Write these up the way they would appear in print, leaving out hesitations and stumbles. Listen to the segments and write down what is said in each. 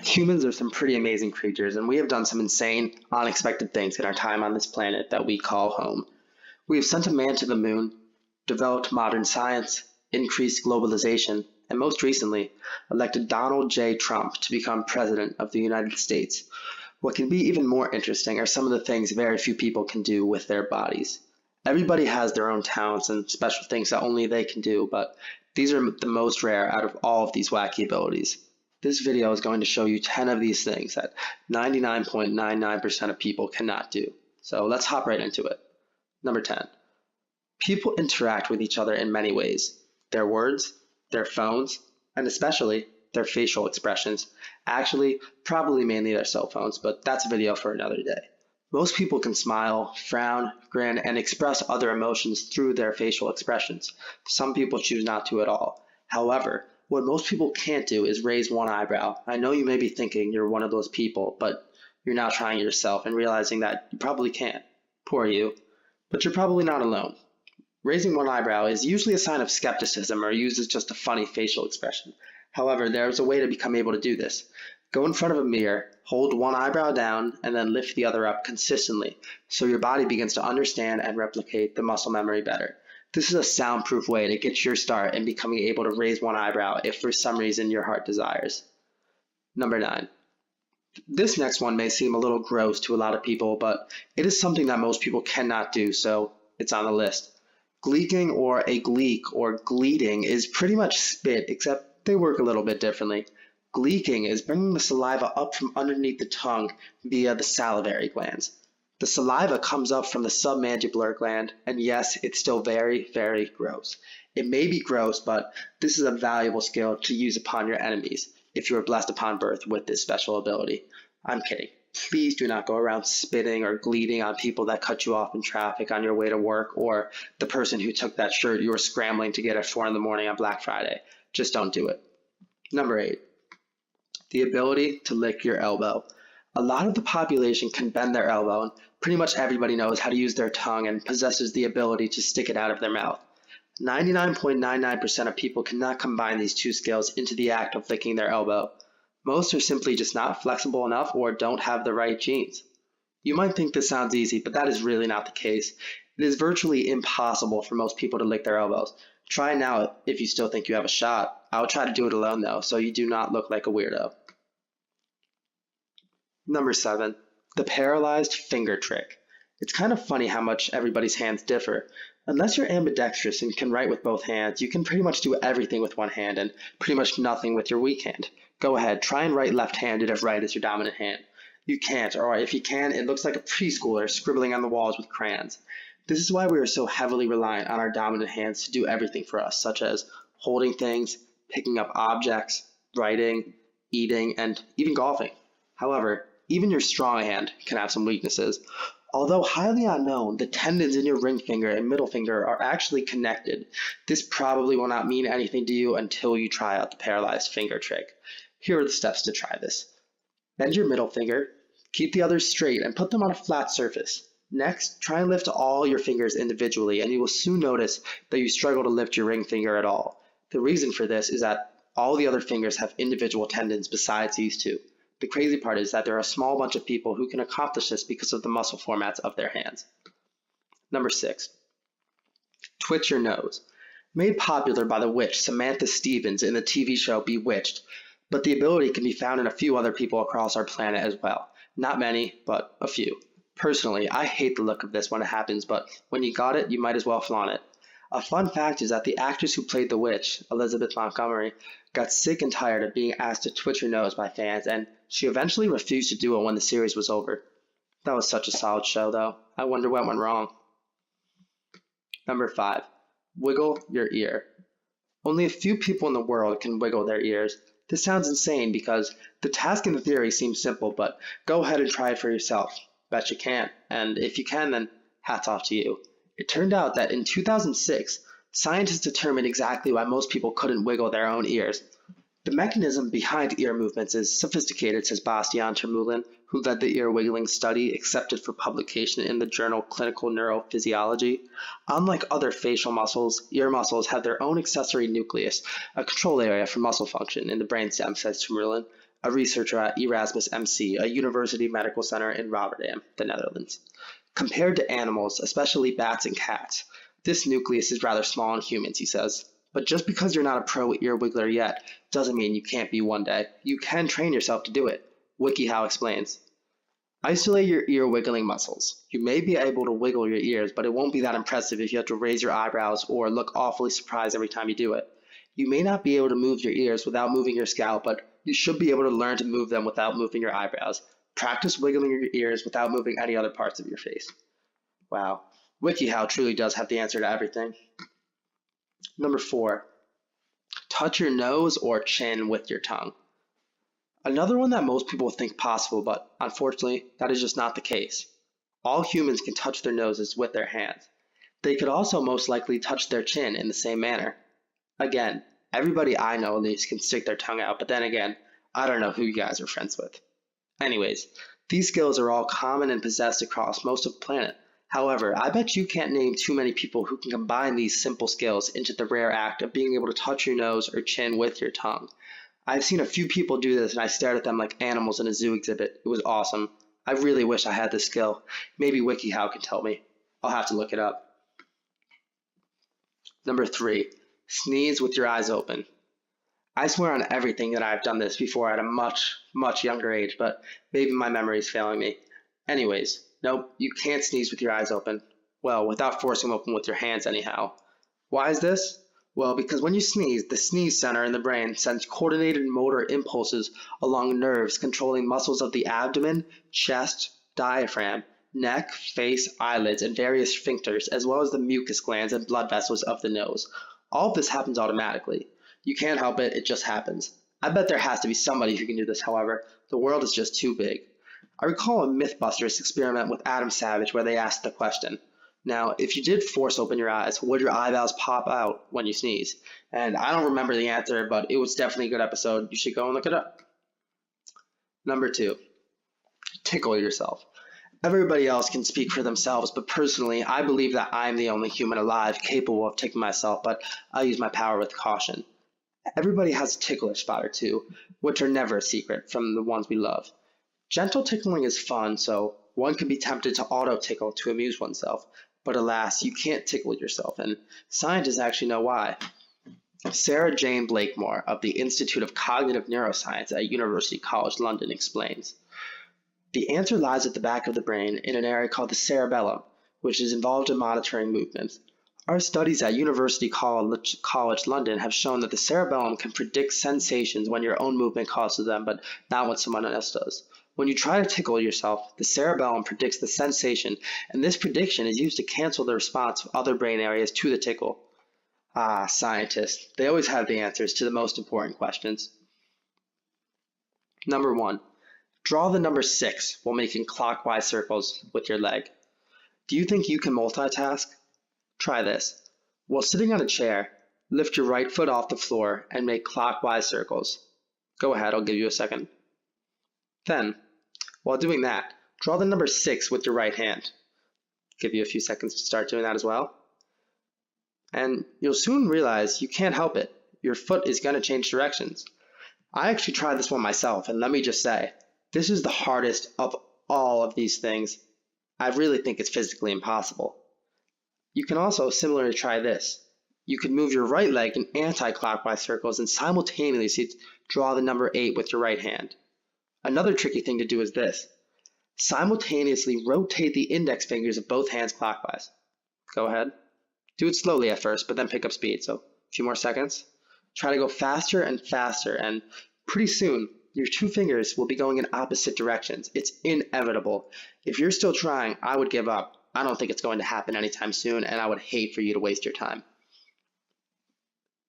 Humans are some pretty amazing creatures, and we have done some insane, unexpected things in our time on this planet that we call home. We have sent a man to the moon, developed modern science, increased globalization, and most recently, elected Donald J. Trump to become President of the United States. What can be even more interesting are some of the things very few people can do with their bodies. Everybody has their own talents and special things that only they can do, but these are the most rare out of all of these wacky abilities. This video is going to show you 10 of these things that 99.99% of people cannot do. So let's hop right into it. Number 10. People interact with each other in many ways. Their words, their phones, and especially their facial expressions. Actually, probably mainly their cell phones, but that's a video for another day. Most people can smile, frown, grin, and express other emotions through their facial expressions. Some people choose not to at all. However, what most people can't do is raise one eyebrow. I know you may be thinking you're one of those people, but you're now trying it yourself and realizing that you probably can't. Poor you. But you're probably not alone. Raising one eyebrow is usually a sign of skepticism or used as just a funny facial expression. However, there's a way to become able to do this. Go in front of a mirror, hold one eyebrow down, and then lift the other up consistently, so your body begins to understand and replicate the muscle memory better. This is a soundproof way to get your start in becoming able to raise one eyebrow if for some reason your heart desires. Number 9. This next one may seem a little gross to a lot of people, but it is something that most people cannot do, so it's on the list. Gleeking or a gleek or gleeting is pretty much spit, except they work a little bit differently. Gleeking is bringing the saliva up from underneath the tongue via the salivary glands. The saliva comes up from the submandibular gland, and yes, it's still very, very gross. It may be gross, but this is a valuable skill to use upon your enemies if you are blessed upon birth with this special ability. I'm kidding. Please do not go around spitting or gleeting on people that cut you off in traffic on your way to work, or the person who took that shirt you were scrambling to get at 4 in the morning on Black Friday. Just don't do it. Number 8. The ability to lick your elbow. A lot of the population can bend their elbow, and pretty much everybody knows how to use their tongue and possesses the ability to stick it out of their mouth. 99.99% of people cannot combine these two skills into the act of licking their elbow. Most are simply just not flexible enough or don't have the right genes. You might think this sounds easy, but that is really not the case. It is virtually impossible for most people to lick their elbows. Try now if you still think you have a shot. I'll try to do it alone though, so you do not look like a weirdo. Number 7. The paralyzed finger trick. It's kind of funny how much everybody's hands differ. Unless you're ambidextrous and can write with both hands, you can pretty much do everything with one hand and pretty much nothing with your weak hand. Go ahead, try and write left-handed if right is your dominant hand. You can't, or if you can, it looks like a preschooler scribbling on the walls with crayons. This is why we are so heavily reliant on our dominant hands to do everything for us, such as holding things, picking up objects, writing, eating, and even golfing. However, even your strong hand can have some weaknesses. Although highly unknown, the tendons in your ring finger and middle finger are actually connected. This probably will not mean anything to you until you try out the paralyzed finger trick. Here are the steps to try this. Bend your middle finger, keep the others straight, and put them on a flat surface. Next, try and lift all your fingers individually, and you will soon notice that you struggle to lift your ring finger at all. The reason for this is that all the other fingers have individual tendons besides these two. The crazy part is that there are a small bunch of people who can accomplish this because of the muscle formats of their hands. Number 6. Twitch your nose. Made popular by the witch Samantha Stevens in the TV show Bewitched, but the ability can be found in a few other people across our planet as well. Not many, but a few. Personally, I hate the look of this when it happens, but when you got it, you might as well flaunt it. A fun fact is that the actress who played the witch, Elizabeth Montgomery, got sick and tired of being asked to twitch her nose by fans, and she eventually refused to do it when the series was over. That was such a solid show, though. I wonder what went wrong. Number 5. Wiggle your ear. Only a few people in the world can wiggle their ears. This sounds insane because the task in the theory seems simple, but go ahead and try it for yourself. Bet you can, and if you can, then hats off to you. It turned out that in 2006, scientists determined exactly why most people couldn't wiggle their own ears. The mechanism behind ear movements is sophisticated, says Bastian Termulin, who led the ear wiggling study accepted for publication in the journal Clinical Neurophysiology. Unlike other facial muscles, ear muscles have their own accessory nucleus, a control area for muscle function in the brainstem, says Termulin. a researcher at Erasmus MC, a university medical center in Rotterdam, the Netherlands. Compared to animals, especially bats and cats, this nucleus is rather small in humans, he says. But just because you're not a pro ear wiggler yet doesn't mean you can't be one day. You can train yourself to do it. WikiHow explains. Isolate your ear wiggling muscles. You may be able to wiggle your ears, but it won't be that impressive if you have to raise your eyebrows or look awfully surprised every time you do it. You may not be able to move your ears without moving your scalp, but you should be able to learn to move them without moving your eyebrows. Practice wiggling your ears without moving any other parts of your face. Wow, WikiHow truly does have the answer to everything. Number 4, touch your nose or chin with your tongue. Another one that most people think possible, but unfortunately, that is just not the case. All humans can touch their noses with their hands. They could also most likely touch their chin in the same manner. Again, everybody I know at least can stick their tongue out, but then again, I don't know who you guys are friends with. Anyways, these skills are all common and possessed across most of the planet. However, I bet you can't name too many people who can combine these simple skills into the rare act of being able to touch your nose or chin with your tongue. I've seen a few people do this and I stared at them like animals in a zoo exhibit. It was awesome. I really wish I had this skill. Maybe WikiHow can tell me. I'll have to look it up. Number 3, sneeze with your eyes open. I swear on everything that I've done this before at a much, much younger age, but maybe my memory is failing me. Anyways, nope, you can't sneeze with your eyes open. Well, without forcing them open with your hands anyhow. Why is this? Well, because when you sneeze, the sneeze center in the brain sends coordinated motor impulses along nerves controlling muscles of the abdomen, chest, diaphragm, neck, face, eyelids, and various sphincters, as well as the mucus glands and blood vessels of the nose. All of this happens automatically. You can't help it, it just happens. I bet there has to be somebody who can do this, however. The world is just too big. I recall a Mythbusters experiment with Adam Savage where they asked the question, now, if you did force open your eyes, would your eyebrows pop out when you sneeze? And I don't remember the answer, but it was definitely a good episode. You should go and look it up. Number 2, tickle yourself. Everybody else can speak for themselves, but personally, I believe that I'm the only human alive capable of tickling myself, but I'll use my power with caution. Everybody has a ticklish spot or two, which are never a secret from the ones we love. Gentle tickling is fun, so one can be tempted to auto-tickle to amuse oneself. But alas, you can't tickle yourself, and scientists actually know why. Sarah Jane Blakemore of the Institute of Cognitive Neuroscience at University College London explains. The answer lies at the back of the brain in an area called the cerebellum, which is involved in monitoring movements. Our studies at University College London have shown that the cerebellum can predict sensations when your own movement causes them, but not when someone else does. When you try to tickle yourself, the cerebellum predicts the sensation, and this prediction is used to cancel the response of other brain areas to the tickle. Ah, scientists. They always have the answers to the most important questions. Number 1. Draw the number 6 while making clockwise circles with your leg. Do you think you can multitask? Try this. While sitting on a chair, lift your right foot off the floor and make clockwise circles. Go ahead, I'll give you a second. Then, while doing that, draw the number 6 with your right hand. Give you a few seconds to start doing that as well. And you'll soon realize you can't help it. Your foot is going to change directions. I actually tried this one myself, and let me just say, this is the hardest of all of these things. I really think it's physically impossible. You can also similarly try this. You can move your right leg in anti-clockwise circles and simultaneously draw the number 8 with your right hand. Another tricky thing to do is this. Simultaneously rotate the index fingers of both hands clockwise. Go ahead. Do it slowly at first, but then pick up speed. So a few more seconds. Try to go faster and faster, and pretty soon your 2 fingers will be going in opposite directions. It's inevitable. If you're still trying, I would give up. I don't think it's going to happen anytime soon, and I would hate for you to waste your time.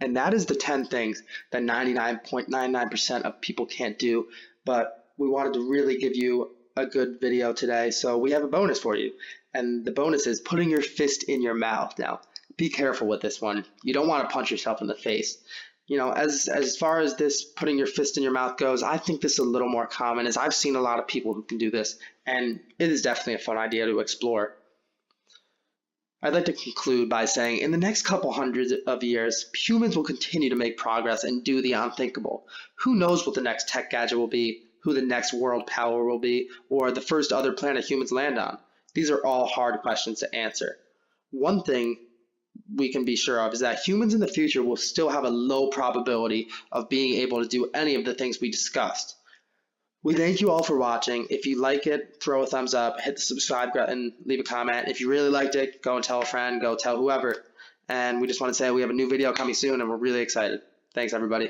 And that is the 10 things that 99.99% of people can't do. But we wanted to really give you a good video today, so we have a bonus for you. And the bonus is putting your fist in your mouth. Now, be careful with this one. You don't want to punch yourself in the face. You know, as far as this putting your fist in your mouth goes, I think this is a little more common, as I've seen a lot of people who can do this, and it is definitely a fun idea to explore. I'd like to conclude by saying in the next couple hundreds of years, humans will continue to make progress and do the unthinkable. Who knows what the next tech gadget will be, who the next world power will be, or the first other planet humans land on? These are all hard questions to answer. One thing we can be sure of is that humans in the future will still have a low probability of being able to do any of the things we discussed. We thank you all for watching. If you like it, throw a thumbs up, hit the subscribe button, leave a comment. If you really liked it, go and tell a friend, go tell whoever. And we just want to say we have a new video coming soon and we're really excited. Thanks, everybody.